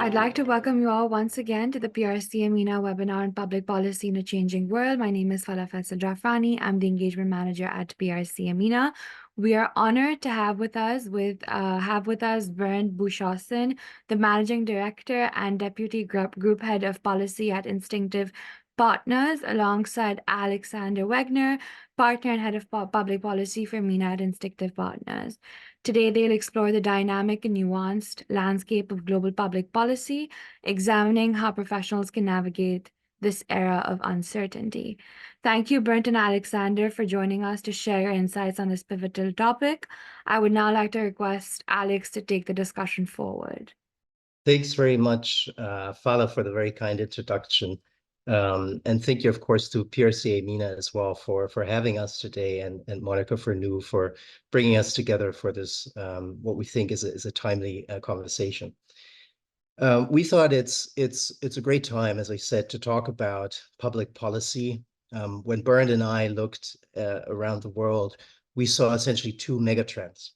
I'd like to welcome you all once again to the PRC MENA webinar on public policy in a changing world. My name is Falafel Jafrani. I'm the engagement manager at PRC MENA. We are honored to have with us Bernd Buschhausen, the managing director and deputy group head of policy at Instinctif Partners, alongside Alexander Wegner, partner and head of public policy for MENA at Instinctif Partners. Today, they'll explore the dynamic and nuanced landscape of global public policy, examining how professionals can navigate this era of uncertainty. Thank you, Bernd and Alexander, for joining us to share your insights on this pivotal topic. I would now like to request Alex to take the discussion forward. Thanks very much, Fala, for the very kind introduction. And thank you, of course, to PRC MENA as well for having us today, and Monica for bringing us together for this, what we think is a timely conversation. We thought it's a great time, as I said, to talk about public policy. When Bernd and I looked around the world, we saw essentially two megatrends.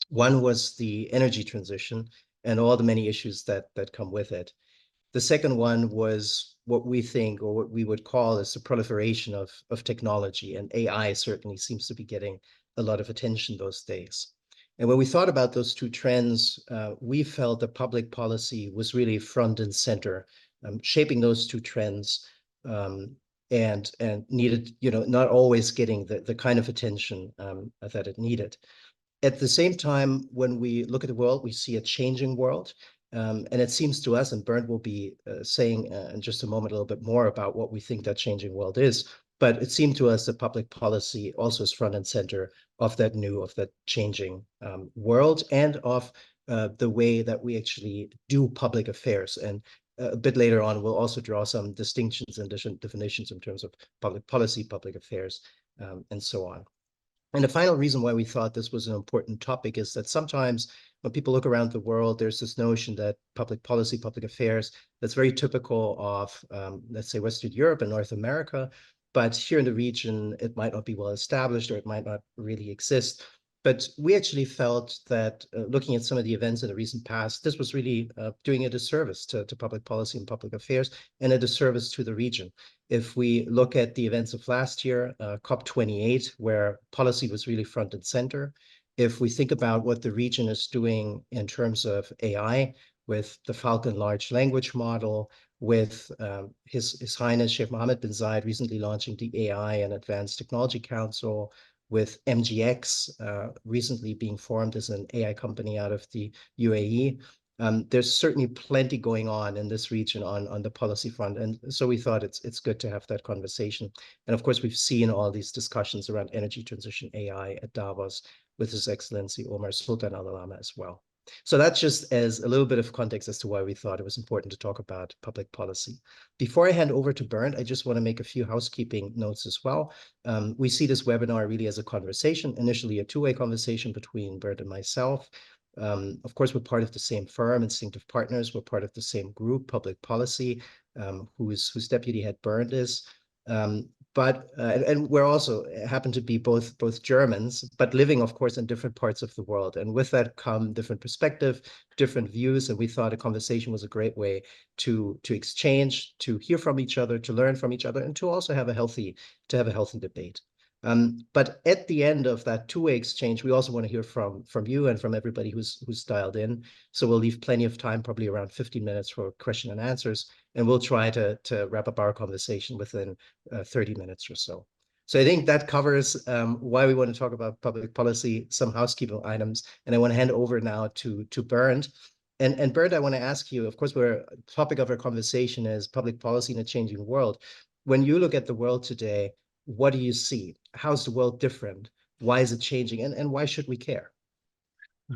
One was the energy transition and all the many issues that come with it. The second one was what we think, or what we would call, is the proliferation of technology, and AI certainly seems to be getting a lot of attention those days. And when we thought about those two trends, we felt that public policy was really front and center, shaping those two trends, and needed, not always getting the kind of attention that it needed. At the same time, when we look at the world, we see a changing world. And it seems to us, and Bernd will be saying in just a moment a little bit more about what we think that changing world is, but it seemed to us that public policy also is front and center of that changing world, and of the way that we actually do public affairs. And a bit later on, we'll also draw some distinctions and definitions in terms of public policy, public affairs, and so on. And the final reason why we thought this was an important topic is that sometimes when people look around the world, there's this notion that public policy, public affairs, that's very typical of, let's say, Western Europe and North America. But here in the region, it might not be well established, or it might not really exist. But we actually felt that looking at some of the events in the recent past, this was really doing a disservice to public policy and public affairs, and a disservice to the region. If we look at the events of last year, COP28, where policy was really front and center, if we think about what the region is doing in terms of AI, with the Falcon large language model, with His Highness Sheikh Mohammed bin Zayed recently launching the AI and Advanced Technology Council, with MGX recently being formed as an AI company out of the UAE. There's certainly plenty going on in this region on the policy front. And so we thought it's good to have that conversation. And of course, we've seen all these discussions around energy transition, AI at Davos with His Excellency Omar Sultan Al Alama as well. So that's just as a little bit of context as to why we thought it was important to talk about public policy. Before I hand over to Bernd, I just want to make a few housekeeping notes as well. We see this webinar really as a conversation, initially a two-way conversation between Bernd and myself. Of course, we're part of the same firm, Instinctif Partners. We're part of the same group, Public Policy, whose deputy head Bernd is. And we're also happen to be both Germans, but living, of course, in different parts of the world. And with that come different perspective, different views. And we thought a conversation was a great way to exchange, to hear from each other, to learn from each other, and to also have a healthy debate. But at the end of that two-way exchange, we also want to hear from you and from everybody who's dialed in. So we'll leave plenty of time, probably around 15 minutes, for question and answers, and we'll try to wrap up our conversation within 30 minutes or so. So I think that covers why we want to talk about public policy, some housekeeping items, and I want to hand over now to Bernd. And Bernd, I want to ask you, of course, the topic of our conversation is public policy in a changing world. When you look at the world today, what do you see? How's the world different? Why is it changing? And why should we care?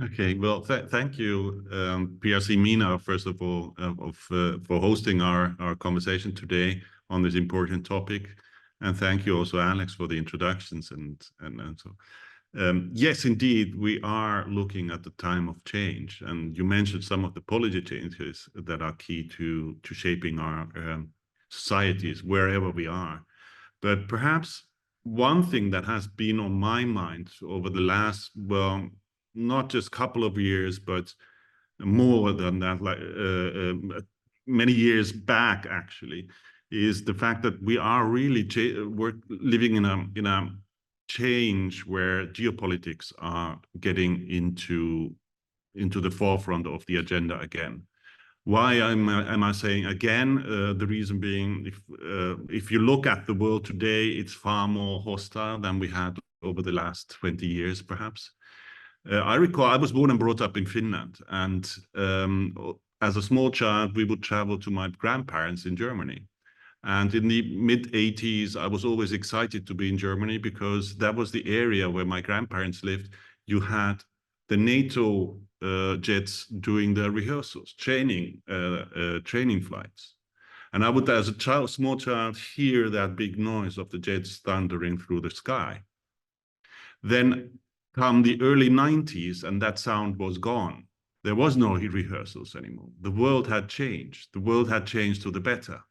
Okay, well, thank you, PRC MENA, first of all, for hosting our conversation today on this important topic. And thank you also, Alex, for the introductions. And so, yes, indeed, we are looking at the time of change. And you mentioned some of the policy changes that are key to shaping our societies wherever we are. But perhaps one thing that has been on my mind over the last, well, not just couple of years, but more than that, like many years back, actually, is the fact that we are really we're living in a change where geopolitics are getting into the forefront of the agenda again. Why am I saying again? The reason being, if you look at the world today, it's far more hostile than we had over the last 20 years, perhaps. I recall I was born and brought up in Finland, and as a small child, we would travel to my grandparents in Germany. And in the mid-80s, I was always excited to be in Germany because that was the area where my grandparents lived. You had the NATO jets doing their rehearsals, training flights. And I would, as a small child, hear that big noise of the jets thundering through the sky. Then come the early 90s, and that sound was gone. There was no rehearsals anymore. The world had changed. The world had changed to the better.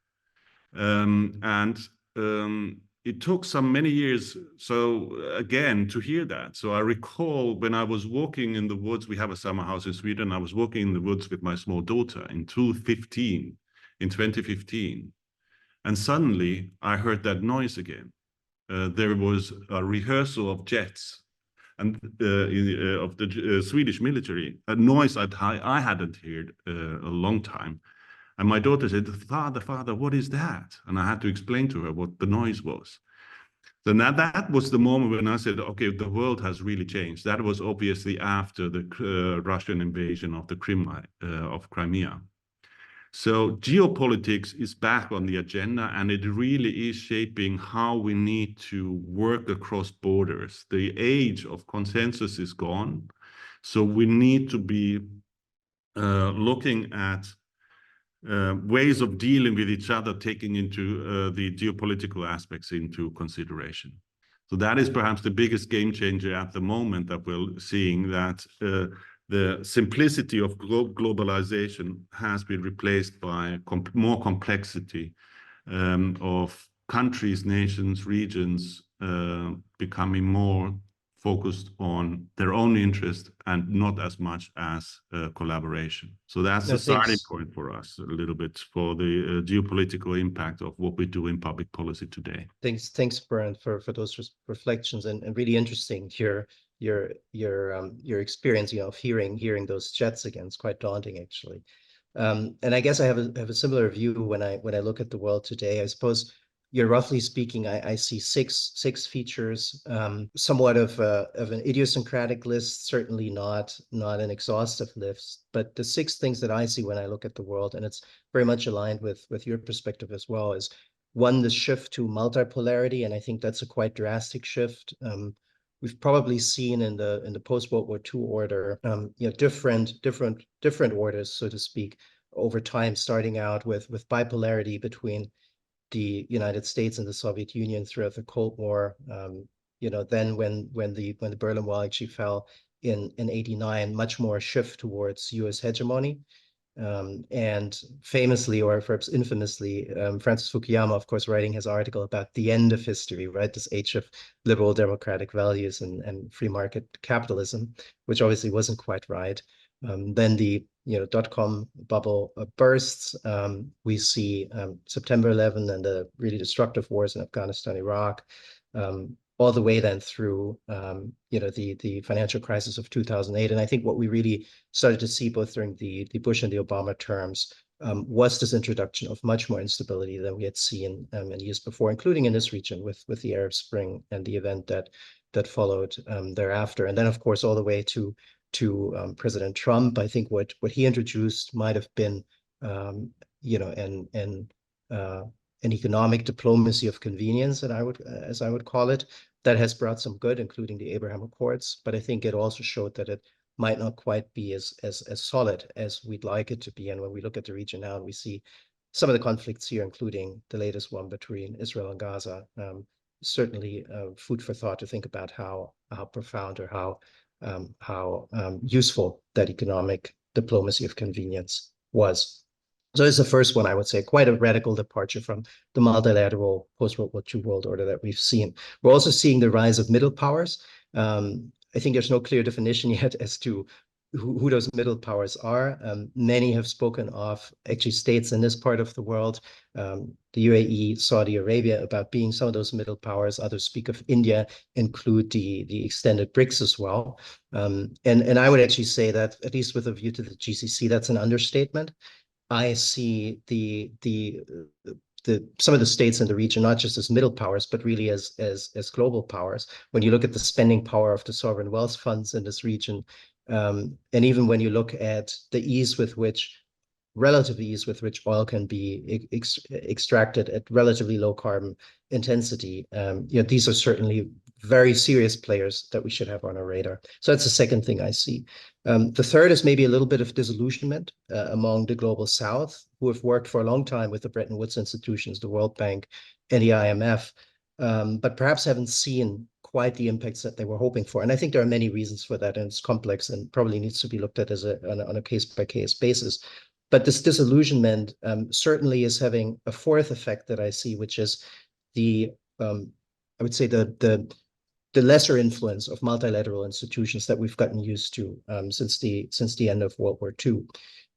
It took many years, so again, to hear that. So I recall when I was walking in the woods, we have a summer house in Sweden. I was walking in the woods with my small daughter in 2015. And suddenly I heard that noise again. There was a rehearsal of jets and of the Swedish military, a noise I hadn't heard a long time. And my daughter said, Father, what is that? And I had to explain to her what the noise was. So now that was the moment when I said, okay, the world has really changed. That was obviously after the Russian invasion of the Crimea. So geopolitics is back on the agenda, and it really is shaping how we need to work across borders. The age of consensus is gone. So we need to be looking at ways of dealing with each other, taking into the geopolitical aspects into consideration. So that is perhaps the biggest game changer at the moment that we're seeing, that the simplicity of globalization has been replaced by more complexity of countries, nations, regions becoming more focused on their own interest and not as much as collaboration. So that's the starting point for us a little bit for the geopolitical impact of what we do in public policy today. Thanks, Bernd, for those reflections, and really interesting your experience, of hearing those jets again. It's quite daunting, actually. And I guess I have a similar view when I look at the world today. I suppose, roughly speaking, I see six features, somewhat of an idiosyncratic list, certainly not an exhaustive list, but the six things that I see when I look at the world, and it's very much aligned with your perspective as well, is one, the shift to multipolarity, and I think that's a quite drastic shift. We've probably seen in the post-World War II order, different orders, so to speak, over time, starting out with bipolarity between the United States and the Soviet Union throughout the Cold War. Then when the Berlin Wall actually fell in '89, much more shift towards U.S. hegemony. And famously, or perhaps infamously, Francis Fukuyama, of course, writing his article about the end of history, right? This age of liberal democratic values and free market capitalism, which obviously wasn't quite right. Then the dot-com bubble bursts. We see September 11 and the really destructive wars in Afghanistan, Iraq, all the way then through the financial crisis of 2008. And I think what we really started to see both during the Bush and the Obama terms was this introduction of much more instability than we had seen in years before, including in this region with the Arab Spring and the event that followed thereafter. And then, of course, all the way to President Trump. I think what he introduced might have been an economic diplomacy of convenience, as I would call it, that has brought some good, including the Abraham Accords. But I think it also showed that it might not quite be as solid as we'd like it to be. And when we look at the region now, we see some of the conflicts here, including the latest one between Israel and Gaza. Certainly food for thought to think about how profound or how useful that economic diplomacy of convenience was. So this is the first one, I would say, quite a radical departure from the multilateral post-World War II world order that we've seen. We're also seeing the rise of middle powers. I think there's no clear definition yet as to who those middle powers are. Many have spoken of actually states in this part of the world, the UAE, Saudi Arabia, about being some of those middle powers. Others speak of India, include the extended BRICS as well. And I would actually say that, at least with a view to the GCC, that's an understatement. I see some of the states in the region not just as middle powers, but really as global powers. When you look at the spending power of the sovereign wealth funds in this region, and even when you look at the relative ease with which oil can be extracted at relatively low carbon intensity, these are certainly very serious players that we should have on our radar. So that's the second thing I see. The third is maybe a little bit of disillusionment among the global South, who have worked for a long time with the Bretton Woods institutions, the World Bank, and the IMF, but perhaps haven't seen quite the impacts that they were hoping for. And I think there are many reasons for that, and it's complex and probably needs to be looked at on a case-by-case basis. But this disillusionment certainly is having a fourth effect that I see, which is I would say the lesser influence of multilateral institutions that we've gotten used to since the end of World War II.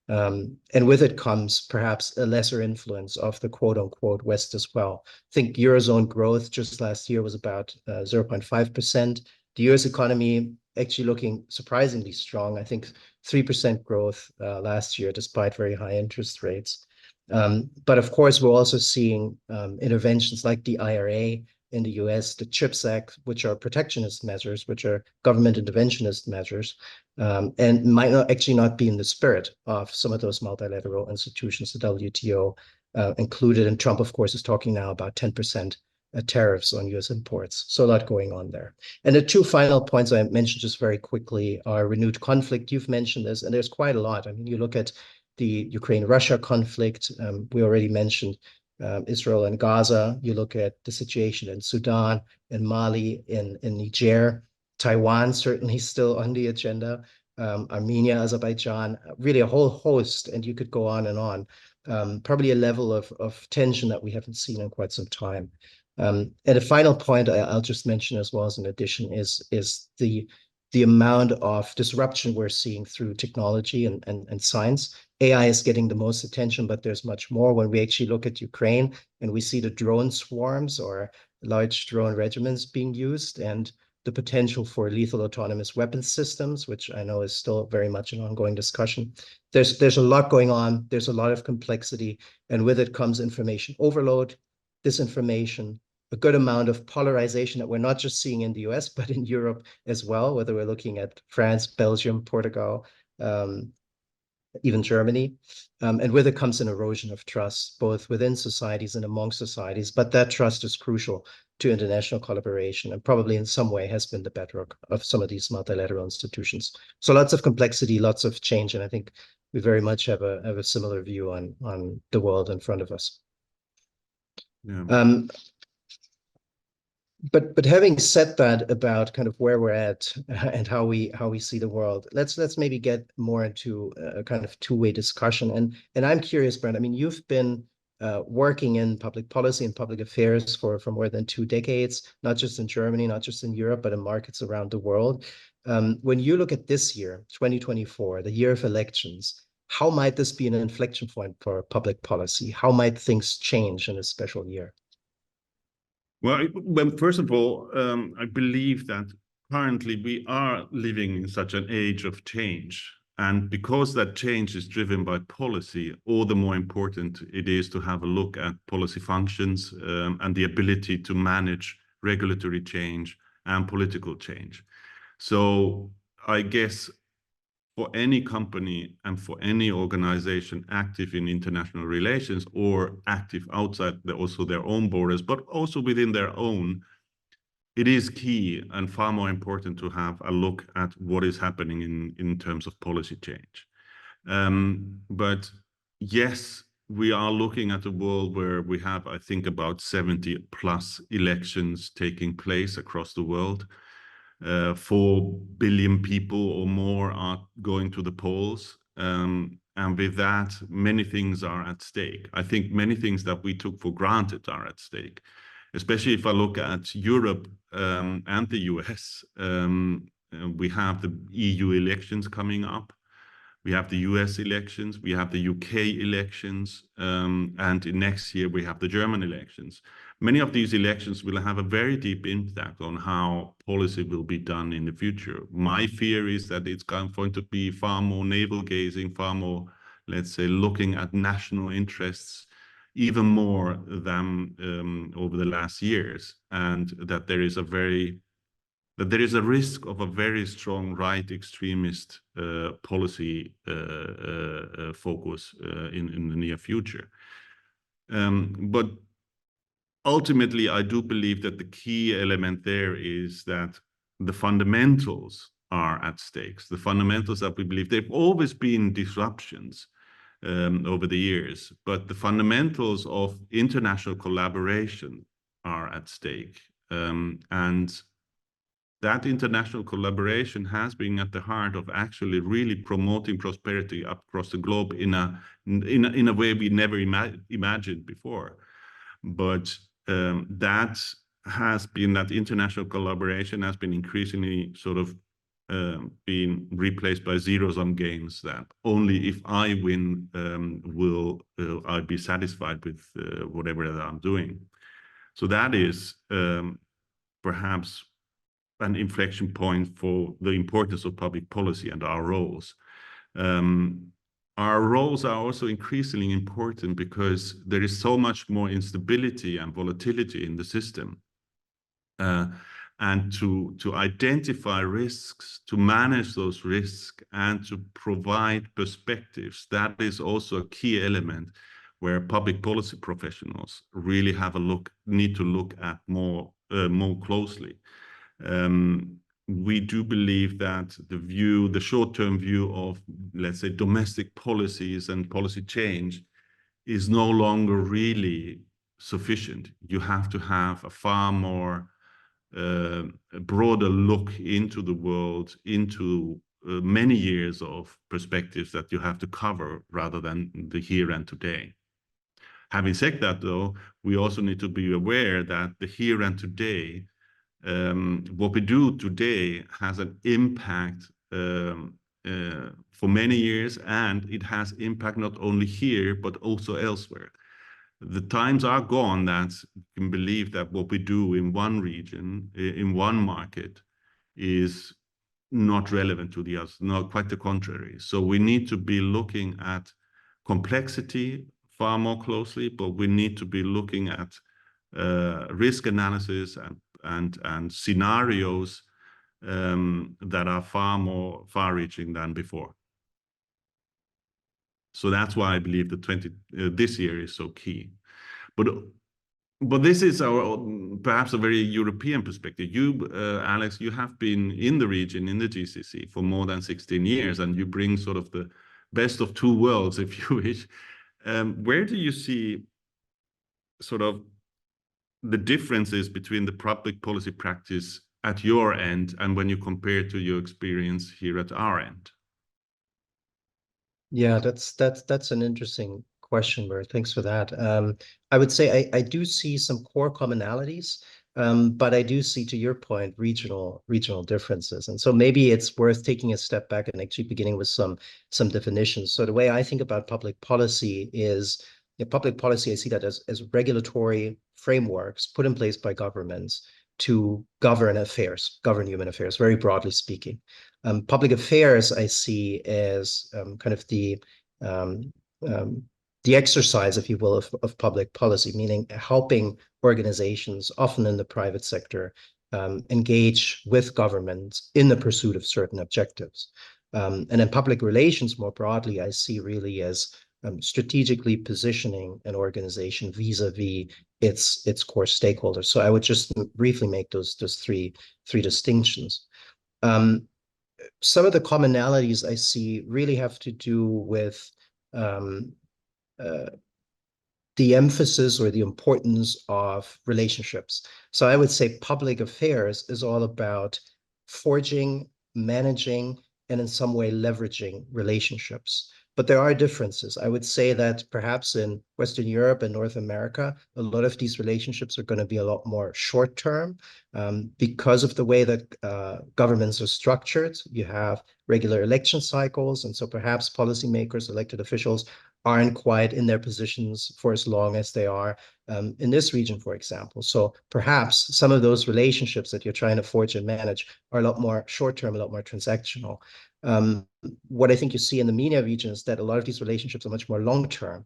And with it comes perhaps a lesser influence of the quote unquote West as well. I think Eurozone growth just last year was about 0.5%. The US economy actually looking surprisingly strong. I think 3% growth last year, despite very high interest rates. But of course, we're also seeing interventions like the IRA in the US, the CHIPS Act, which are protectionist measures, which are government interventionist measures, and might actually not be in the spirit of some of those multilateral institutions, the WTO included. And Trump, of course, is talking now about 10% tariffs on US imports. So a lot going on there. And the two final points I mentioned just very quickly are renewed conflict. You've mentioned this, and there's quite a lot. I mean, you look at the Ukraine-Russia conflict. We already mentioned Israel and Gaza. You look at the situation in Sudan, in Mali, in Niger. Taiwan certainly still on the agenda. Armenia, Azerbaijan, really a whole host, and you could go on and on. Probably a level of tension that we haven't seen in quite some time. And a final point I'll just mention as well as an addition is the amount of disruption we're seeing through technology and science. AI is getting the most attention, but there's much more. When we actually look at Ukraine and we see the drone swarms or large drone regiments being used, and the potential for lethal autonomous weapons systems, which I know is still very much an ongoing discussion. There's a lot going on. There's a lot of complexity, and with it comes information overload, disinformation, a good amount of polarization that we're not just seeing in the US, but in Europe as well, whether we're looking at France, Belgium, Portugal, even Germany. And with it comes an erosion of trust, both within societies and among societies. But that trust is crucial to international collaboration and probably in some way has been the bedrock of some of these multilateral institutions. So lots of complexity, lots of change. And I think we very much have a similar view on the world in front of us. Yeah. But having said that about kind of where we're at and how we see the world, let's maybe get more into a kind of two-way discussion. And I'm curious, Bernd, I mean, you've been working in public policy and public affairs for more than 2 decades, not just in Germany, not just in Europe, but in markets around the world. When you look at this year, 2024, the year of elections, how might this be an inflection point for public policy? How might things change in a special year? Well, first of all, I believe that currently we are living in such an age of change. And because that change is driven by policy, all the more important it is to have a look at policy functions and the ability to manage regulatory change and political change. So I guess for any company and for any organization active in international relations or active outside also their own borders, but also within their own, it is key and far more important to have a look at what is happening in terms of policy change. But yes, we are looking at a world where we have, I think, about 70 plus elections taking place across the world. 4 billion people or more are going to the polls. And with that, many things are at stake. I think many things that we took for granted are at stake, especially if I look at Europe and the US. We have the EU elections coming up. We have the US elections, we have the UK elections, and next year we have the German elections. Many of these elections will have a very deep impact on how policy will be done in the future. My fear is that it's going to be far more navel-gazing, far more, let's say, looking at national interests even more than over the last years, and that there is a risk of a very strong right extremist policy focus in the near future. But ultimately, I do believe that the key element there is that the fundamentals are at stakes. The fundamentals that we believe, they've always been disruptions over the years, but the fundamentals of international collaboration are at stake. And that international collaboration has been at the heart of actually really promoting prosperity across the globe in a way we never imagined before. But that international collaboration has been increasingly sort of being replaced by zero-sum games that only if I win will I be satisfied with whatever that I'm doing. So that is perhaps an inflection point for the importance of public policy and our roles. Our roles are also increasingly important because there is so much more instability and volatility in the system. And to identify risks, to manage those risks, and to provide perspectives, that is also a key element where public policy professionals really need to look at more closely. We do believe that the short-term view of, let's say, domestic policies and policy change is no longer really sufficient. You have to have a far more broader look into the world, into many years of perspectives that you have to cover rather than the here and today. Having said that, though, we also need to be aware that the here and today, what we do today has an impact for many years, and it has impact not only here, but also elsewhere. The times are gone that you can believe that what we do in one region, in one market, is not relevant to the others, not quite the contrary. So we need to be looking at complexity far more closely, but we need to be looking at risk analysis and scenarios that are far more far-reaching than before. So that's why I believe that this year is so key. But this is perhaps a very European perspective. You, Alex, you have been in the region, in the GCC, for more than 16 years, and you bring sort of the best of two worlds, if you wish. Where do you see sort of the differences between the public policy practice at your end and when you compare to your experience here at our end? Yeah, that's an interesting question, Bert. Thanks for that. I would say I do see some core commonalities, but I do see, to your point, regional differences. And so maybe it's worth taking a step back and actually beginning with some definitions. So the way I think about public policy is, public policy, I see that as regulatory frameworks put in place by governments to govern human affairs, very broadly speaking. Public affairs I see as kind of the exercise, if you will, of public policy, meaning helping organizations, often in the private sector, engage with governments in the pursuit of certain objectives. And in public relations more broadly, I see really as strategically positioning an organization vis-a-vis its core stakeholders. So I would just briefly make those three distinctions. Some of the commonalities I see really have to do with the emphasis or the importance of relationships. So I would say public affairs is all about forging, managing, and in some way leveraging relationships. but there are differences. I would say that perhaps in Western Europe and North America, a lot of these relationships are going to be a lot more short-term because of the way that governments are structured. You have regular election cycles, and so perhaps policymakers, elected officials, aren't quite in their positions for as long as they are in this region, for example. So perhaps some of those relationships that you're trying to forge and manage are a lot more short-term, a lot more transactional. What I think you see in the MENA region is that a lot of these relationships are much more long-term.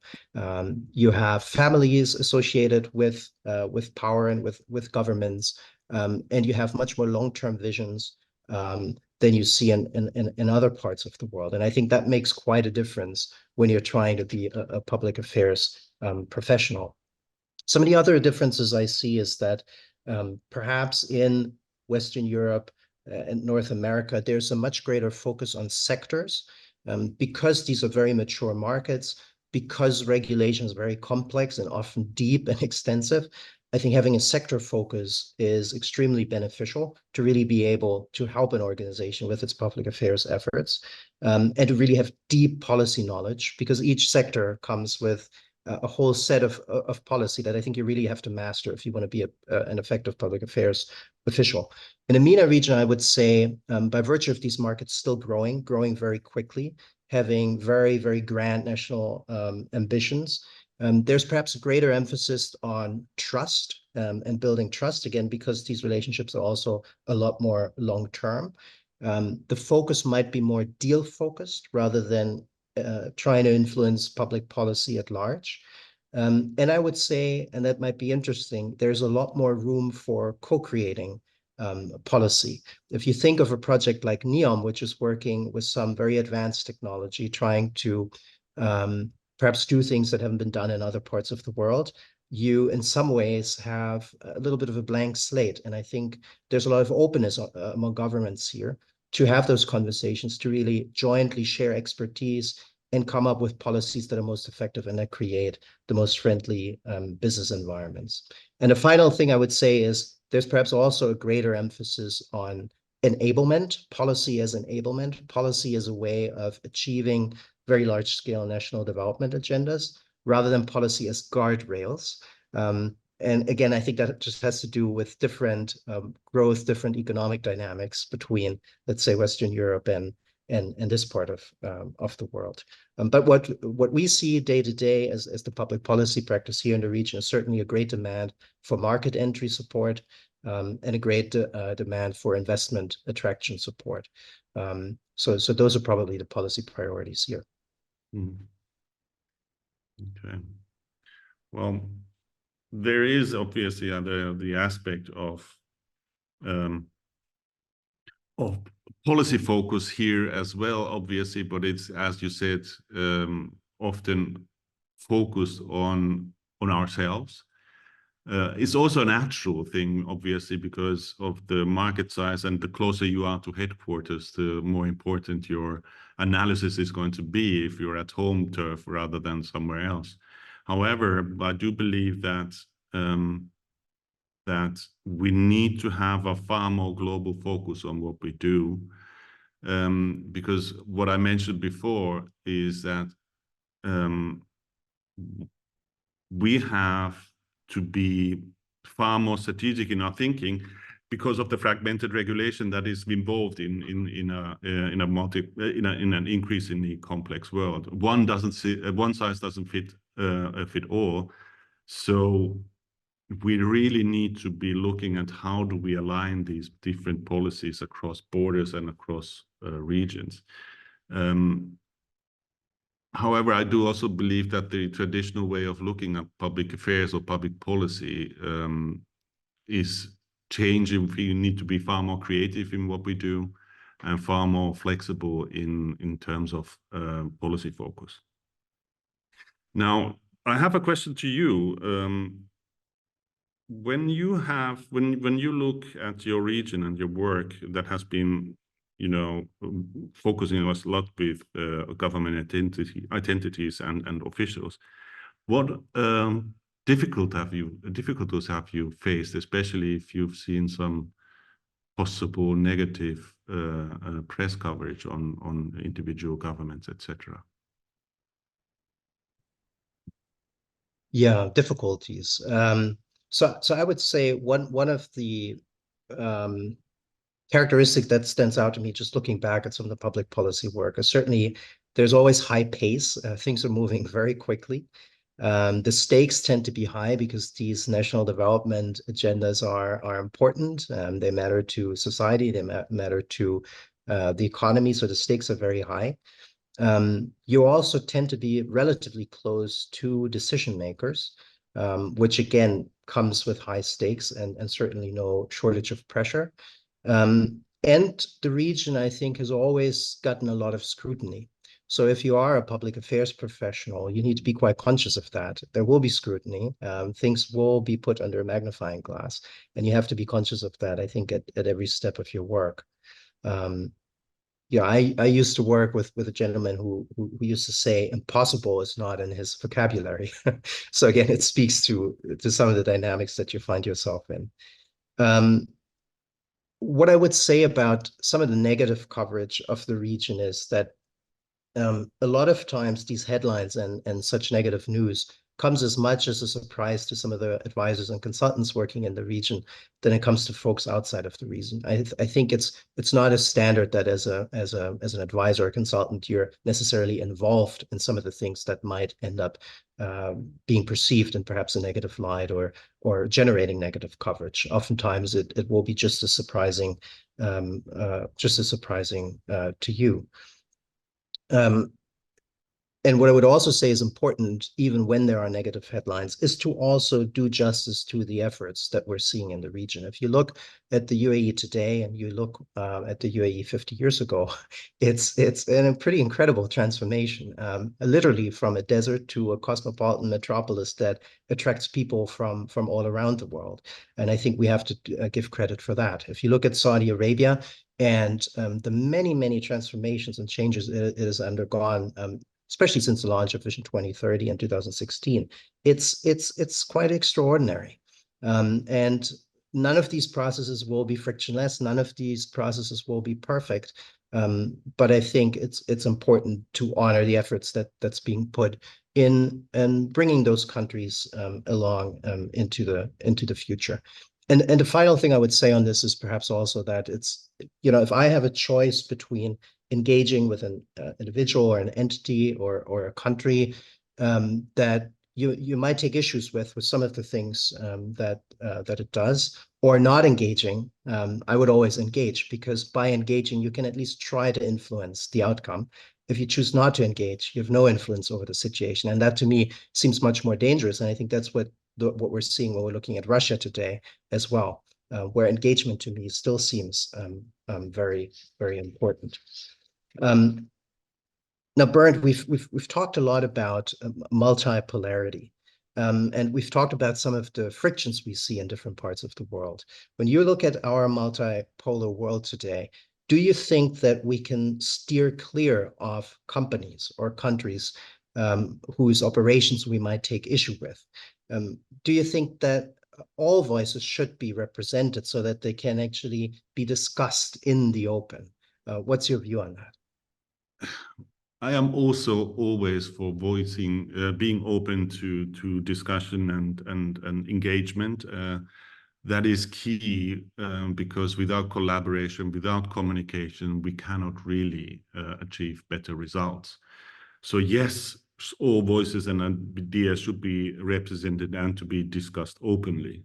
You have families associated with power and with governments, and you have much more long-term visions than you see in other parts of the world. And I think that makes quite a difference when you're trying to be a public affairs professional. Some of the other differences I see is that perhaps in Western Europe and North America, there's a much greater focus on sectors because these are very mature markets, because regulation is very complex and often deep and extensive. I think having a sector focus is extremely beneficial to really be able to help an organization with its public affairs efforts and to really have deep policy knowledge, because each sector comes with a whole set of policy that I think you really have to master if you want to be an effective public affairs official. In the MENA region, I would say, by virtue of these markets still growing very quickly, having very, very grand national ambitions, there's perhaps a greater emphasis on trust and building trust, again, because these relationships are also a lot more long-term. The focus might be more deal-focused rather than trying to influence public policy at large. And I would say, and that might be interesting, there's a lot more room for co-creating policy. If you think of a project like NEOM, which is working with some very advanced technology, trying to perhaps do things that haven't been done in other parts of the world, you in some ways have a little bit of a blank slate. And I think there's a lot of openness among governments here to have those conversations, to really jointly share expertise and come up with policies that are most effective and that create the most friendly business environments. And the final thing I would say is there's perhaps also a greater emphasis on enablement, policy as enablement. Policy as a way of achieving very large-scale national development agendas rather than policy as guardrails. And again, I think that just has to do with different growth, different economic dynamics between, let's say, Western Europe and this part of the world. But what we see day to day as the public policy practice here in the region is certainly a great demand for market entry support and a great demand for investment attraction support. So those are probably the policy priorities here. Okay. Well, there is obviously the aspect of policy focus here as well, obviously, but it's, as you said, often focused on ourselves. It's also a natural thing, obviously, because of the market size, and the closer you are to headquarters, the more important your analysis is going to be if you're at home turf rather than somewhere else. However, I do believe that that we need to have a far more global focus on what we do, because what I mentioned before is that we have to be far more strategic in our thinking because of the fragmented regulation that is involved in an increasingly complex world. One size doesn't fit all. So we really need to be looking at how do we align these different policies across borders and across regions. However, I do also believe that the traditional way of looking at public affairs or public policy is changing. We need to be far more creative in what we do and far more flexible in terms of policy focus. Now, I have a question to you. When you look at your region and your work that has been, focusing a lot with government identities and officials, what difficulties have you faced, especially if you've seen some possible negative press coverage on individual governments, etc.? Yeah, difficulties. So I would say one of the characteristic that stands out to me, just looking back at some of the public policy work, is certainly there's always high pace. Things are moving very quickly. The stakes tend to be high because these national development agendas are important. They matter to society. They matter to the economy. So the stakes are very high. You also tend to be relatively close to decision makers, which again comes with high stakes and certainly no shortage of pressure. And the region, I think, has always gotten a lot of scrutiny. So if you are a public affairs professional, you need to be quite conscious of that. There will be scrutiny. Things will be put under a magnifying glass, and you have to be conscious of that, I think, at every step of your work. Yeah, I used to work with a gentleman who used to say impossible is not in his vocabulary. So again, it speaks to some of the dynamics that you find yourself in. What I would say about some of the negative coverage of the region is that a lot of times these headlines and such negative news comes as much as a surprise to some of the advisors and consultants working in the region than it comes to folks outside of the region. I think it's not a standard that as an advisor or consultant you're necessarily involved in some of the things that might end up being perceived in perhaps a negative light or generating negative coverage. Oftentimes it will be just as surprising to you. And what I would also say is important, even when there are negative headlines, is to also do justice to the efforts that we're seeing in the region. If you look at the UAE today and you look at the UAE 50 years ago, it's a pretty incredible transformation, literally from a desert to a cosmopolitan metropolis that attracts people from all around the world. And I think we have to give credit for that. If you look at Saudi Arabia and the many transformations and changes it has undergone, especially since the launch of Vision 2030 in 2016, it's quite extraordinary. And none of these processes will be frictionless. None of these processes will be perfect. But I think it's important to honor the efforts that's being put in and bringing those countries along into the future. And the final thing I would say on this is perhaps also that it's, if I have a choice between engaging with an individual or an entity or a country that you might take issues with some of the things that it does, or not engaging, I would always engage, because by engaging, you can at least try to influence the outcome. If you choose not to engage, you have no influence over the situation. And that to me seems much more dangerous. And I think that's what we're seeing when we're looking at Russia today as well, where engagement to me still seems very, very important. Now, Bernd, we've talked a lot about multipolarity, and we've talked about some of the frictions we see in different parts of the world. When you look at our multipolar world today, do you think that we can steer clear of companies or countries whose operations we might take issue with? Do you think that all voices should be represented so that they can actually be discussed in the open? What's your view on that? I am also always for voicing, being open to discussion and engagement. That is key, because without collaboration, without communication, we cannot really achieve better results. So yes, all voices and ideas should be represented and to be discussed openly.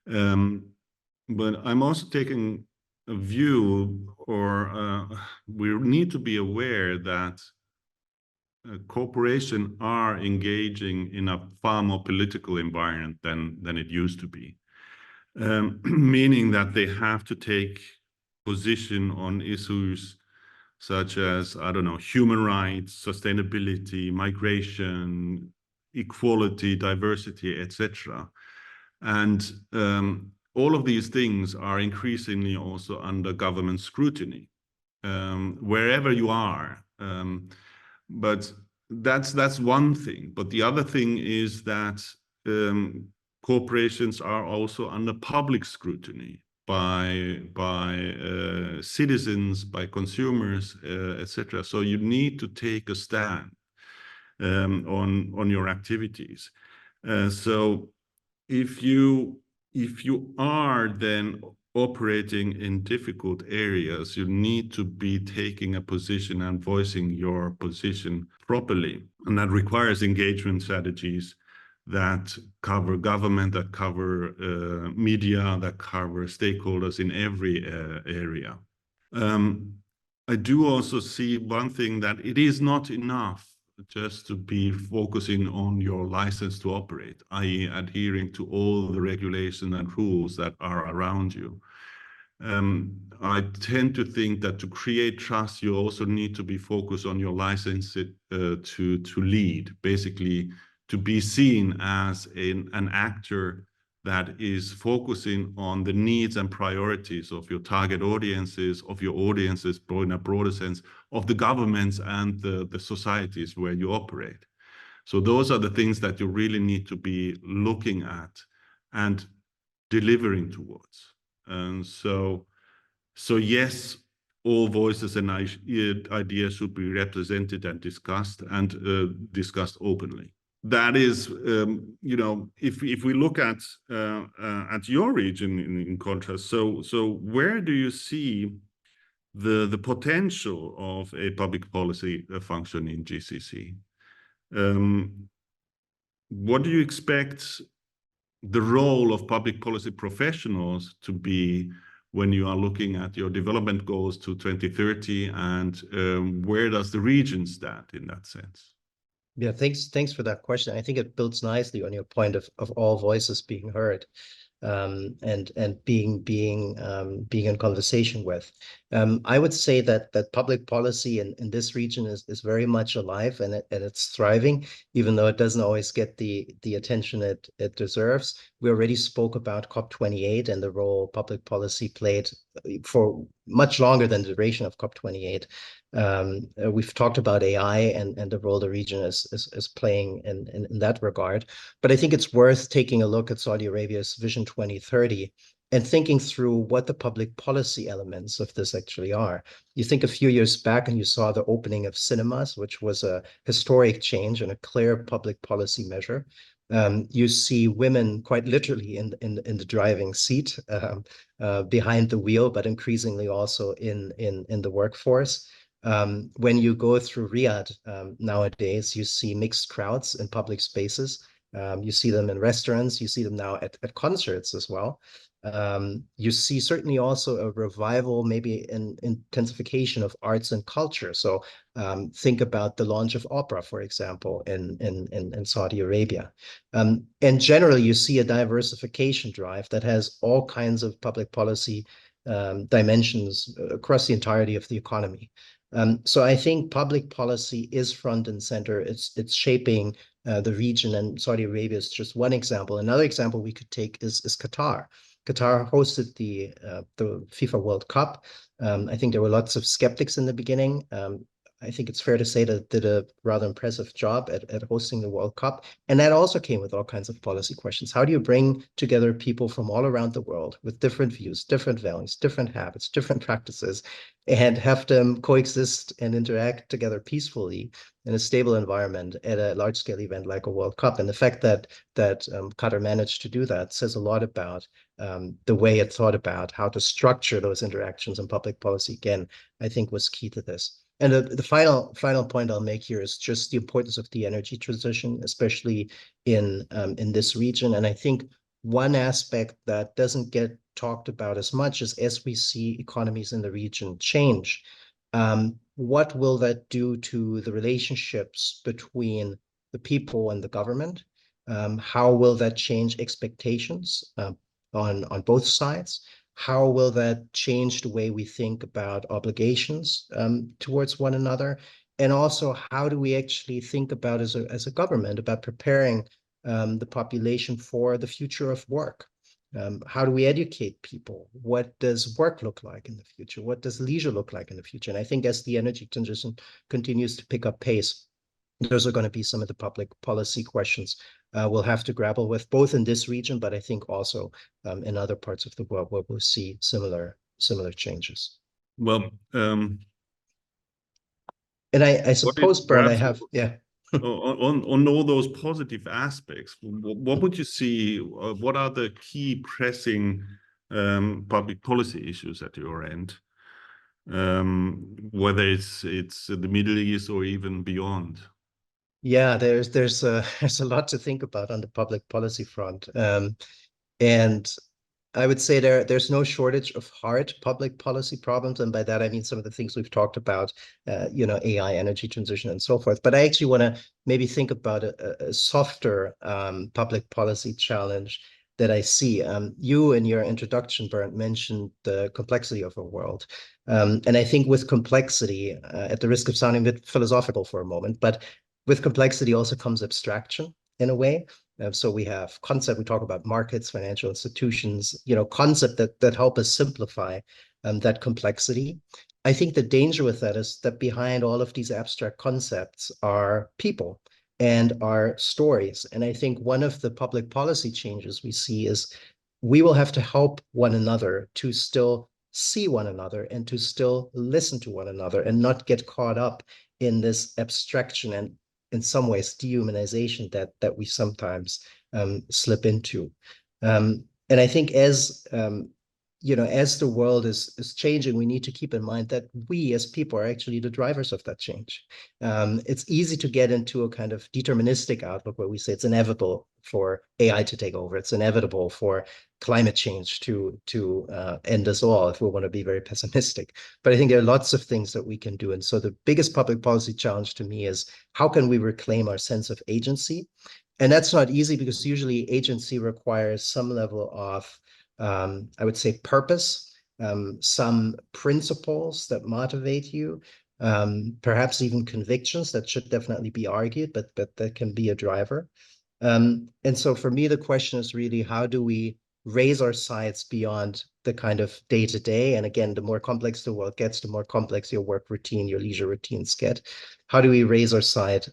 But I'm also taking a view, or we need to be aware that corporations are engaging in a far more political environment than it used to be, meaning that they have to take position on issues such as, I don't know, human rights, sustainability, migration, equality, diversity, etc. And all of these things are increasingly also under government scrutiny, wherever you are. But that's one thing. But the other thing is that corporations are also under public scrutiny by citizens, by consumers, etc. So you need to take a stand on your activities. So if you are then operating in difficult areas, you need to be taking a position and voicing your position properly. And that requires engagement strategies that cover government, that cover media, that cover stakeholders in every area. I do also see one thing, that it is not enough just to be focusing on your license to operate, i.e. adhering to all the regulations and rules that are around you. I tend to think that to create trust, you also need to be focused on your license to lead, basically to be seen as an actor that is focusing on the needs and priorities of your target audiences, of your audiences in a broader sense, of the governments and the societies where you operate. So those are the things that you really need to be looking at and delivering towards. And so yes, all voices and ideas should be represented and discussed openly. That is, you know, if we look at your region in contrast, so where do you see the potential of a public policy function in GCC? What do you expect the role of public policy professionals to be when you are looking at your development goals to 2030, and where does the region stand in that sense? Yeah, thanks for that question. I think it builds nicely on your point of all voices being heard. And being in conversation with. I would say that public policy in this region is very much alive, and it's thriving, even though it doesn't always get the attention it deserves. We already spoke about COP28 and the role public policy played for much longer than the duration of COP28. We've talked about AI and the role the region is playing in that regard. But I think it's worth taking a look at Saudi Arabia's Vision 2030 and thinking through what the public policy elements of this actually are. You think a few years back and you saw the opening of cinemas, which was a historic change and a clear public policy measure. You see women quite literally in the driving seat, behind the wheel, but increasingly also in the workforce. When you go through Riyadh nowadays, you see mixed crowds in public spaces. You see them in restaurants, you see them now at concerts as well. You see certainly also a revival, maybe an intensification of arts and culture. So think about the launch of opera, for example, in Saudi Arabia. And generally, you see a diversification drive that has all kinds of public policy dimensions across the entirety of the economy. So I think public policy is front and center. It's shaping the region, and Saudi Arabia is just one example. Another example we could take is Qatar. Qatar hosted the FIFA World Cup. I think there were lots of skeptics in the beginning. I think it's fair to say that it did a rather impressive job at hosting the World Cup. And that also came with all kinds of policy questions. How do you bring together people from all around the world with different views, different values, different habits, different practices, and have them coexist and interact together peacefully in a stable environment at a large-scale event like a World Cup? And the fact that Qatar managed to do that says a lot about the way it thought about how to structure those interactions in public policy. Again, I think was key to this. And the final point I'll make here is just the importance of the energy transition, especially in this region. And I think one aspect that doesn't get talked about as much is, as we see economies in the region change, what will that do to the relationships between the people and the government? How will that change expectations on both sides? How will that change the way we think about obligations towards one another? And also, how do we actually think about, as a government, about preparing the population for the future of work? How do we educate people? What does work look like in the future? What does leisure look like in the future? And I think as the energy transition continues to pick up pace, those are going to be some of the public policy questions we'll have to grapple with, both in this region, but I think also in other parts of the world where we'll see similar changes. Well, and I suppose, Bernd, I have, yeah. on all those positive aspects, what would you see? What are the key pressing public policy issues at your end? Whether it's the Middle East or even beyond. Yeah, there's there's a lot to think about on the public policy front, and I would say there's no shortage of hard public policy problems, and by that I mean some of the things we've talked about, AI, energy transition, and so forth. But I actually want to maybe think about a softer public policy challenge that I see. You in your introduction, Bernd, mentioned the complexity of our world, and I think with complexity, at the risk of sounding a bit philosophical for a moment, but with complexity also comes abstraction in a way. So we have concept, we talk about markets, financial institutions, concept that help us simplify that complexity. I think the danger with that is that behind all of these abstract concepts are people and are stories. And I think one of the public policy changes we see is we will have to help one another to still see one another and to still listen to one another and not get caught up in this abstraction and in some ways dehumanization that we sometimes slip into. And I think as the world is changing, we need to keep in mind that we as people are actually the drivers of that change. It's easy to get into a kind of deterministic outlook where we say it's inevitable for AI to take over. It's inevitable for climate change to end us all, if we want to be very pessimistic. But I think there are lots of things that we can do. And so the biggest public policy challenge to me is how can we reclaim our sense of agency? And that's not easy because usually agency requires some level of I would say purpose, some principles that motivate you, perhaps even convictions that should definitely be argued, but that can be a driver. And so for me, the question is really, how do we raise our sights beyond the kind of day-to-day? And again, the more complex the world gets, the more complex your work routine, your leisure routines get. How do we raise our sight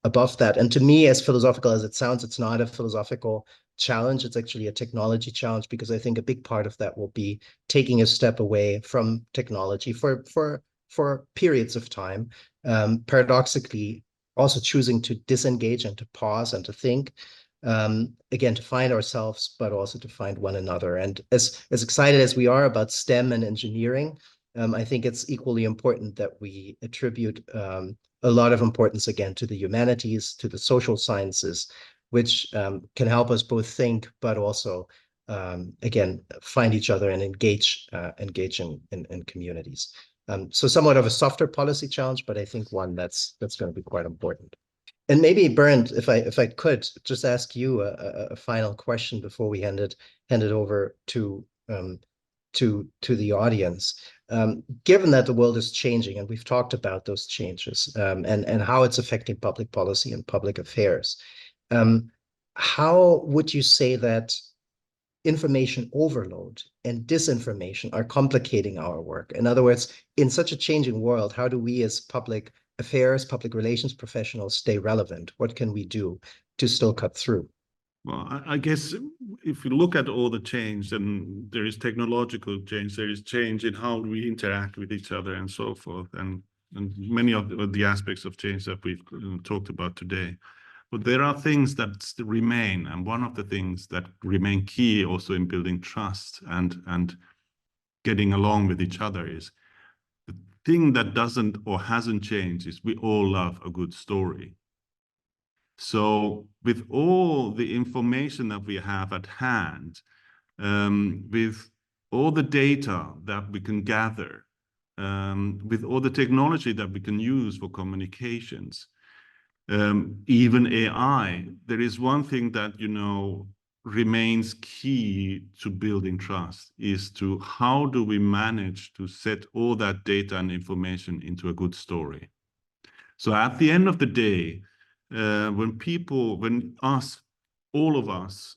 above that? And to me, as philosophical as it sounds, it's not a philosophical challenge. It's actually a technology challenge, because I think a big part of that will be taking a step away from technology for periods of time. Paradoxically, also choosing to disengage and to pause and to think, again, to find ourselves, but also to find one another. And as excited as we are about STEM and engineering, I think it's equally important that we attribute a lot of importance, again, to the humanities, to the social sciences, which can help us both think, but also, again, find each other and engage in communities. So somewhat of a softer policy challenge, but I think one that's going to be quite important. And maybe, Bernd, if I could just ask you a final question before we hand it over to the audience. Given that the world is changing, and we've talked about those changes, and how it's affecting public policy and public affairs, how would you say that information overload and disinformation are complicating our work? In other words, in such a changing world, how do we as public affairs, public relations professionals stay relevant? What can we do to still cut through? Well, I guess if you look at all the change, then there is technological change, there is change in how we interact with each other and so forth, and many of the aspects of change that we've talked about today. But there are things that remain, and one of the things that remain key also in building trust and getting along with each other is the thing that doesn't or hasn't changed is we all love a good story. So with all the information that we have at hand, with all the data that we can gather, with all the technology that we can use for communications, even AI, there is one thing that, remains key to building trust is to how do we manage to set all that data and information into a good story. So at the end of the day, all of us,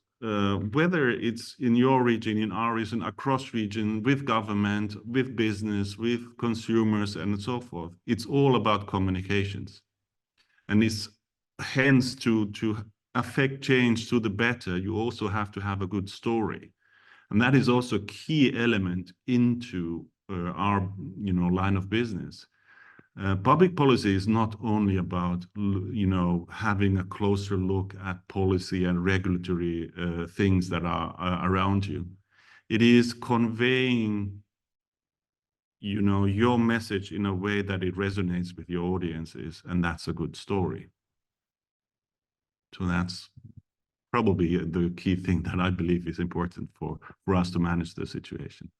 whether it's in your region, in our region, across region, with government, with business, with consumers, and so forth, it's all about communications. And it's hence to affect change to the better, you also have to have a good story. And that is also a key element into our line of business. Public policy is not only about, having a closer look at policy and regulatory things that are around you. It is conveying, your message in a way that it resonates with your audiences, and that's a good story. So that's probably the key thing that I believe is important for us to manage the situation.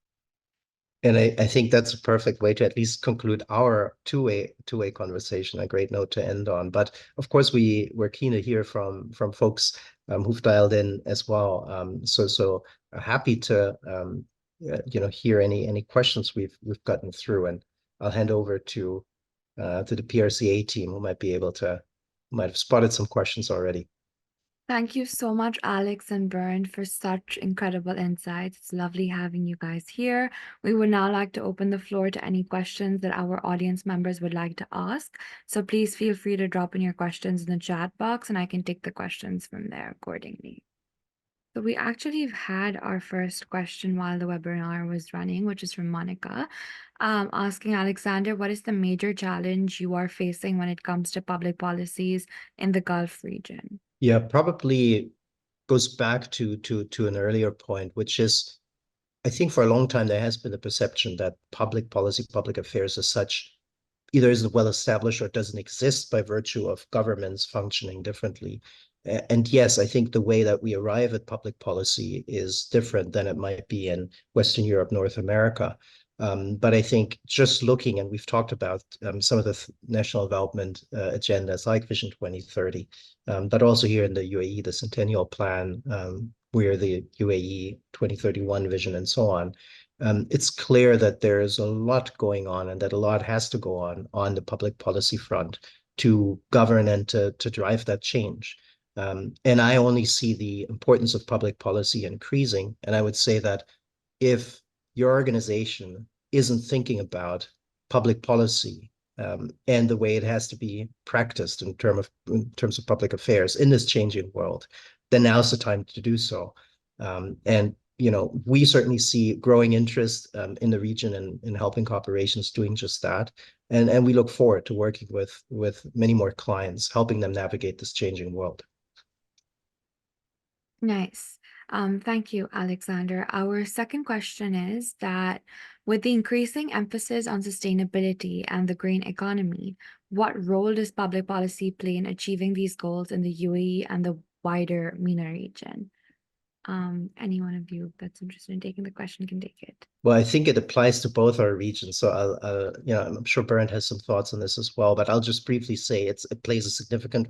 And I think that's a perfect way to at least conclude our two-way conversation, a great note to end on. But of course, we're keen to hear from folks who've dialed in as well. So happy to hear any questions we've gotten through, and I'll hand over to the PRCA team who might have spotted some questions already. Thank you so much, Alex and Bernd, for such incredible insights. It's lovely having you guys here. We would now like to open the floor to any questions that our audience members would like to ask. So please feel free to drop in your questions in the chat box, and I can take the questions from there accordingly. So we actually have had our first question while the webinar was running, which is from Monica, asking Alexander, what is the major challenge you are facing when it comes to public policies in the Gulf region? Yeah, probably goes back to an earlier point, which is, I think for a long time there has been a perception that public policy, public affairs as such, either isn't well established or doesn't exist by virtue of governments functioning differently. And yes, I think the way that we arrive at public policy is different than it might be in Western Europe, North America. But I think just looking, and we've talked about some of the national development agendas like Vision 2030, but also here in the UAE, the Centennial Plan, where the UAE 2031 vision and so on, it's clear that there's a lot going on and that a lot has to go on the public policy front to govern and to drive that change. And I only see the importance of public policy increasing. And I would say that if your organization isn't thinking about public policy and the way it has to be practiced in terms of public affairs in this changing world, then now's the time to do so. And we certainly see growing interest in the region and in helping corporations doing just that. And we look forward to working with many more clients, helping them navigate this changing world. Nice. Thank you, Alexander. Our second question is that with the increasing emphasis on sustainability and the green economy, what role does public policy play in achieving these goals in the UAE and the wider MENA region? Any one of you that's interested in taking the question can take it. Well, I think it applies to both our regions. So I'm sure Bernd has some thoughts on this as well, but I'll just briefly say it plays a significant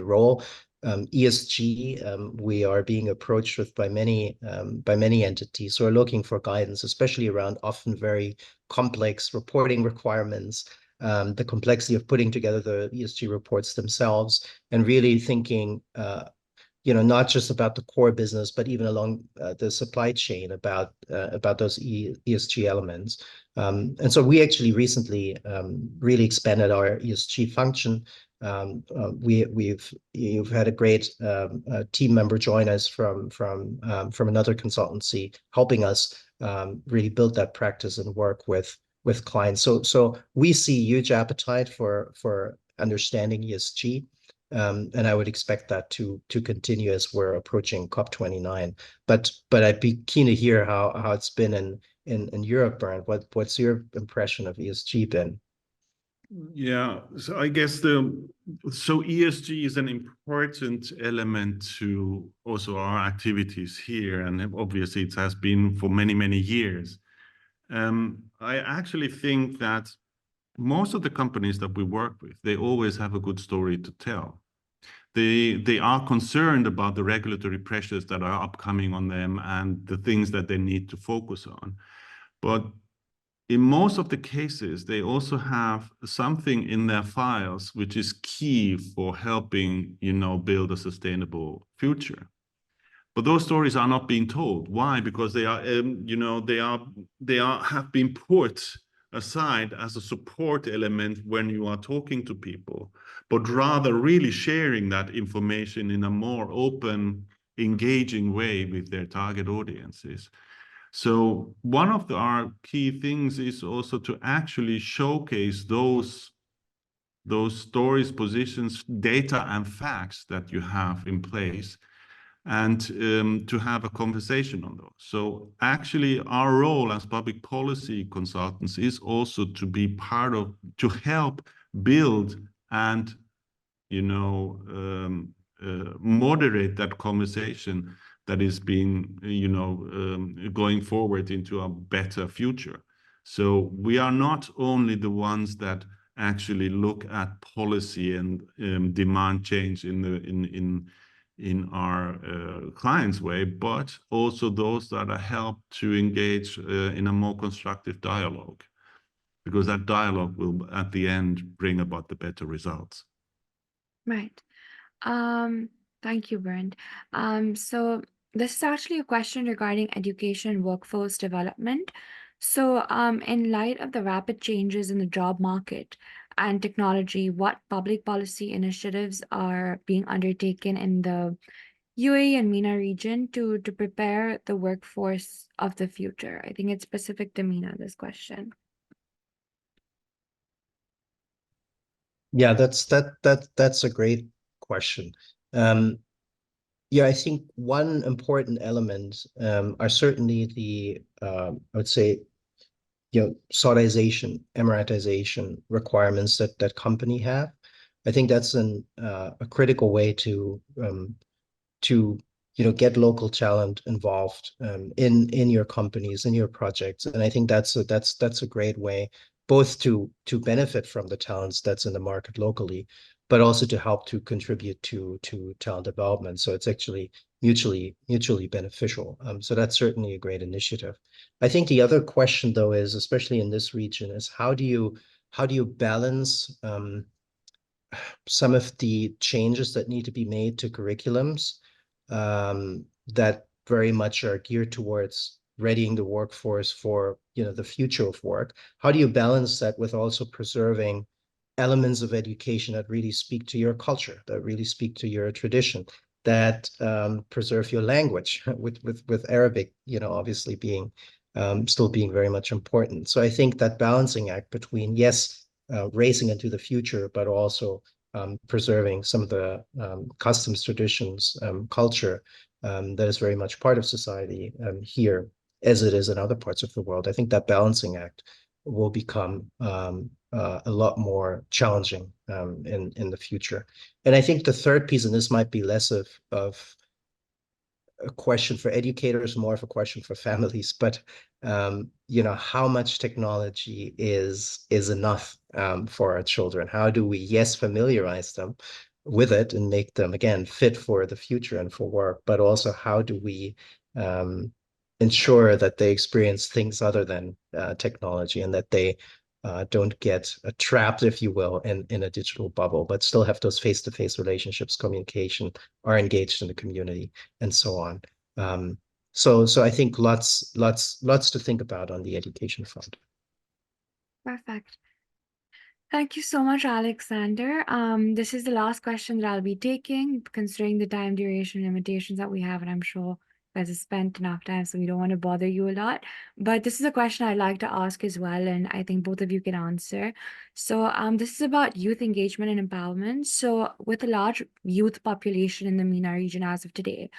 role. ESG, we are being approached with by many entities who are looking for guidance, especially around often very complex reporting requirements, the complexity of putting together the ESG reports themselves, and really thinking not just about the core business, but even along the supply chain about those ESG elements. And so we actually recently really expanded our ESG function. You've had a great team member join us from another consultancy, helping us really build that practice and work with clients. So we see huge appetite for understanding ESG. And I would expect that to continue as we're approaching COP29. But I'd be keen to hear how it's been in Europe, Bernd. What's your impression of ESG been? Yeah, so I guess ESG is an important element to also our activities here, and obviously it has been for many years. I actually think that most of the companies that we work with, they always have a good story to tell. They are concerned about the regulatory pressures that are upcoming on them and the things that they need to focus on. But in most of the cases, they also have something in their files which is key for helping, build a sustainable future. But those stories are not being told. Why? Because they are, have been put aside as a support element when you are talking to people, but rather really sharing that information in a more open, engaging way with their target audiences. So one of our key things is also to actually showcase those stories, positions, data, and facts that you have in place, and to have a conversation on those. So actually our role as public policy consultants is also to be part of, to help build and, you know, moderate that conversation that is being, you know, going forward into a better future. So we are not only the ones that actually look at policy and demand change in our clients' way, but also those that are helped to engage in a more constructive dialogue, because that dialogue will at the end bring about the better results. Right. Thank you, Bernd. So this is actually a question regarding education workforce development. So, in light of the rapid changes in the job market and technology, what public policy initiatives are being undertaken in the UAE and MENA region to prepare the workforce of the future? I think it's specific to MENA, this question. Yeah, that's a great question. Yeah, I think one important element are certainly the I would say, you know, Saudization, Emiratization requirements that company have. I think that's a critical way to you know, get local talent involved in your companies, in your projects, and I think that's a great way both to benefit from the talents that's in the market locally, but also to help to contribute to talent development. So it's actually mutually beneficial. So that's certainly a great initiative. I think the other question, though, is, especially in this region, is how do you balance some of the changes that need to be made to curriculums that very much are geared towards readying the workforce for, you know, the future of work. How do you balance that with also preserving elements of education that really speak to your culture, that really speak to your tradition, that preserve your language, with Arabic, you know, obviously being still being very much important. So I think that balancing act between, yes, racing into the future, but also preserving some of the customs, traditions, culture that is very much part of society here, as it is in other parts of the world. I think that balancing act will become a lot more challenging in the future. And I think the third piece, and this might be less of a question for educators, more of a question for families, but you know, how much technology is enough for our children? How do we, yes, familiarize them with it and make them, again, fit for the future and for work, but also how do we ensure that they experience things other than technology, and that they don't get trapped, if you will, in a digital bubble, but still have those face-to-face relationships, communication, are engaged in the community, and so on. So I think lots to think about on the education front. Perfect. Thank you so much, Alexander. This is the last question that I'll be taking, considering the time duration limitations that we have, and I'm sure you guys have spent enough time, so we don't want to bother you a lot. But this is a question I'd like to ask as well, and I think both of you can answer. So this is about youth engagement and empowerment. So with a large youth population in the MENA region as of today,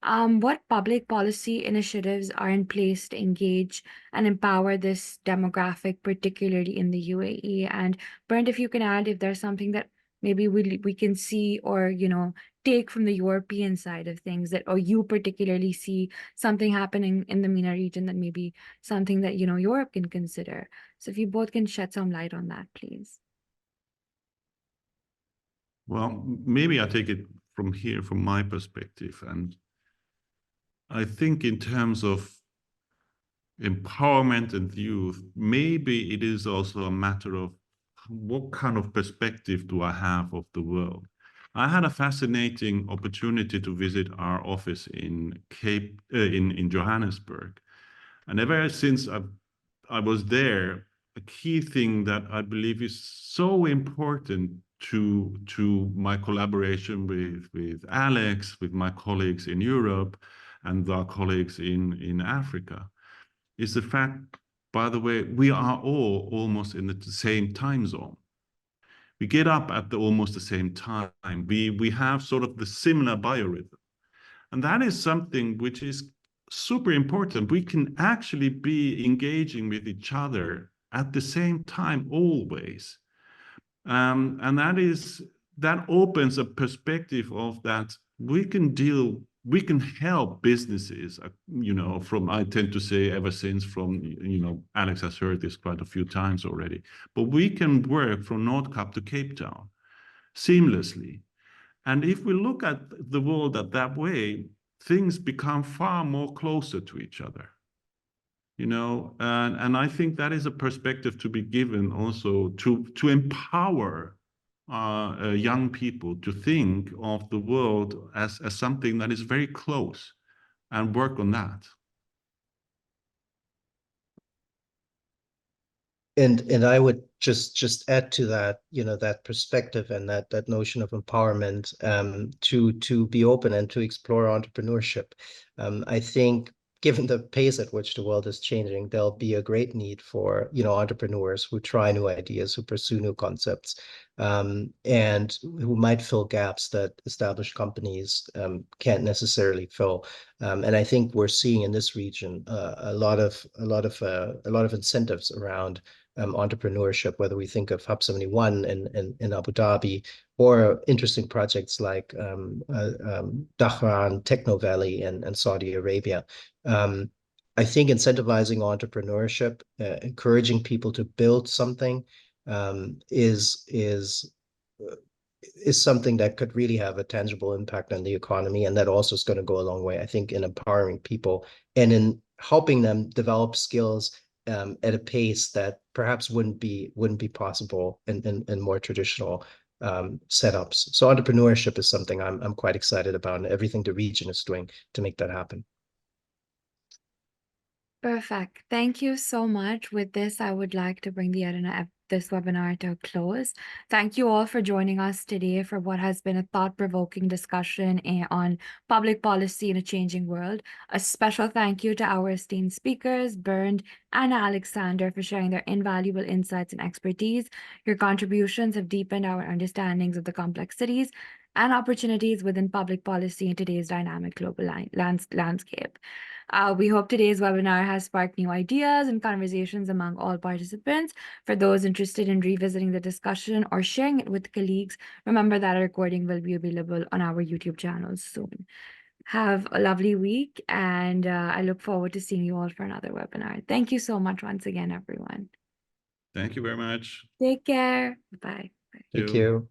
what public policy initiatives are in place to engage and empower this demographic, particularly in the UAE? And Bernd, if you can add, if there's something that maybe we can see or, you know, take from the European side of things, that, or you particularly see something happening in the MENA region that maybe something that, you know, Europe can consider. So if you both can shed some light on that, please. Well, maybe I take it from here, from my perspective. And I think in terms of empowerment and youth, maybe it is also a matter of what kind of perspective do I have of the world. I had a fascinating opportunity to visit our office in in Johannesburg, and ever since I was there, a key thing that I believe is so important to my collaboration with Alex, with my colleagues in Europe, and our colleagues in Africa, is the fact, by the way, we are all almost in the same time zone. We get up at almost the same time. We have sort of the similar biorhythm. And that is something which is super important. We can actually be engaging with each other at the same time always. And that opens a perspective of that we can help businesses, I tend to say ever since Alex has heard this quite a few times already, but we can work from North Cap to Cape Town seamlessly. And if we look at the world that way, things become far more closer to each other. And I think that is a perspective to be given also to empower young people to think of the world as something that is very close and work on that. And I would just add to that, that perspective and that notion of empowerment, to be open and to explore entrepreneurship. I think given the pace at which the world is changing, there'll be a great need for, entrepreneurs who try new ideas, who pursue new concepts, and who might fill gaps that established companies can't necessarily fill. And I think we're seeing in this region a lot of incentives around entrepreneurship, whether we think of Hub 71 in Abu Dhabi, or interesting projects like Dhahran, Techno Valley in Saudi Arabia. I think incentivizing entrepreneurship, encouraging people to build something, is something that could really have a tangible impact on the economy, and that also is going to go a long way, I think, in empowering people and in helping them develop skills at a pace that perhaps wouldn't be possible in more traditional setups. So entrepreneurship is something I'm quite excited about, and everything the region is doing to make that happen. Perfect. Thank you so much. With this, I would like to bring this webinar to a close. Thank you all for joining us today for what has been a thought-provoking discussion on public policy in a changing world. A special thank you to our esteemed speakers, Bernd and Alexander, for sharing their invaluable insights and expertise. Your contributions have deepened our understandings of the complexities and opportunities within public policy in today's dynamic global landscape. We hope today's webinar has sparked new ideas and conversations among all participants. For those interested in revisiting the discussion or sharing it with colleagues, remember that a recording will be available on our YouTube channel soon. Have a lovely week, and I look forward to seeing you all for another webinar. Thank you so much once again, everyone. Thank you very much. Take care. Bye. Thank you.